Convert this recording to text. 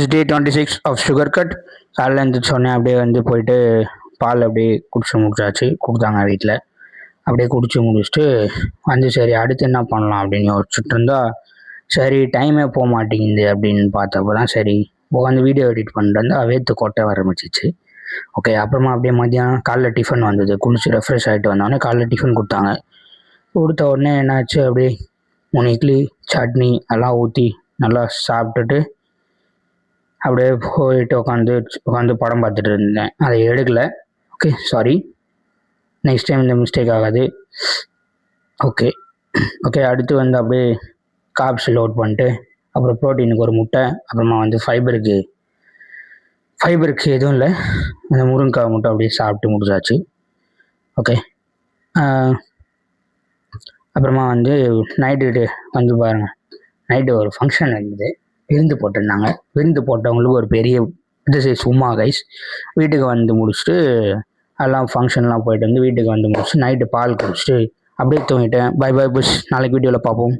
Is day 26 of sugar cut. காலையில் எழுந்திரிச்சோடனே அப்படியே வந்து போயிட்டு பால் அப்படியே குடிச்சு முடிச்சாச்சு, கொடுத்தாங்க வீட்டில். அப்படியே குடிச்சு முடிச்சுட்டு வந்து சரி அடுத்து என்ன பண்ணலாம் அப்படின்னு யோசிச்சுட்டு இருந்தா, சரி டைமே போக மாட்டேங்குது அப்படின்னு பார்த்தப்போ தான் சரி உட்காந்து வீடியோ எடிட் பண்ணிட்டு இருந்தா வேத்து கொட்டை ஆரம்பிச்சிச்சு. ஓகே, அப்புறமா அப்படியே மதியானம் காலைல டிஃபன் வந்தது. குளிச்சு ரெஃப்ரெஷ் ஆகிட்டு வந்தோடனே காலைல டிஃபன் கொடுத்தாங்க. கொடுத்த உடனே என்னாச்சு, அப்படியே 3 இட்லி சட்னி எல்லாம் ஊற்றி நல்லா சாப்பிட்டுட்டு அப்படியே போயிட்டு உட்காந்து படம் பார்த்துட்டு இருந்தேன். அதை எடுக்கலை. ஓகே சாரி, நெக்ஸ்ட் டைம் இந்த மிஸ்டேக் ஆகாது. ஓகே ஓகே அடுத்து வந்து அப்படியே காப்ஸ் லோட் பண்ணிட்டு அப்புறம் ப்ரோட்டீனுக்கு ஒரு முட்டை, அப்புறமா வந்து ஃபைபருக்கு எதுவும் இல்லை, அந்த முருங்கைக்காய் முட்டை அப்படியே சாப்பிட்டு முடிச்சாச்சு. ஓகே, அப்புறமா வந்து நைட்டு வந்து பாருங்கள், நைட்டு ஒரு ஃபங்க்ஷன் இருந்தது, விருந்து போட்டிருந்தாங்க. விருந்து போட்டவங்களுக்கு ஒரு பெரிய சும்மா கைஸ் வீட்டுக்கு வந்து முடிச்சுட்டு எல்லாம் ஃபங்க்ஷன்லாம் போயிட்டு வந்து வீட்டுக்கு வந்து முடிச்சுட்டு நைட்டு பால் குடிச்சிட்டு அப்படியே தூங்கிட்டேன். பை பை புஷ், நாளைக்கு வீடியோவில் பார்ப்போம்.